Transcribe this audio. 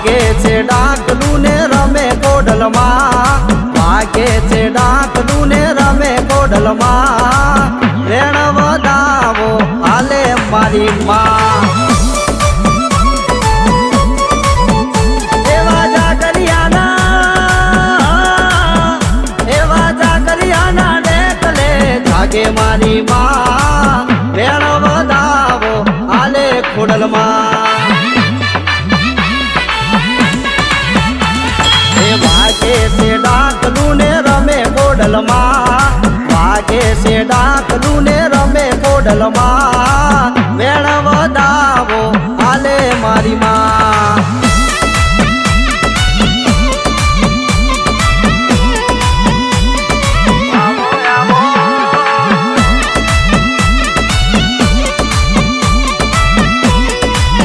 વાગે છે ડાકલું ને રમે કોડલમાં વાગે છે ડાકલું ને રમે કોડલમાં વેણ વધાવો હાલે મારી માં એવા જાગરિયાના ડેકલે જાગે મારી માં વેણ વધાવો હાલે ખોડલમાં વાગે છે ડાકલું ને રમે કોડલમાં વાગે છે ડાકલું ને રમે કોડલમાં વેણ વધાવો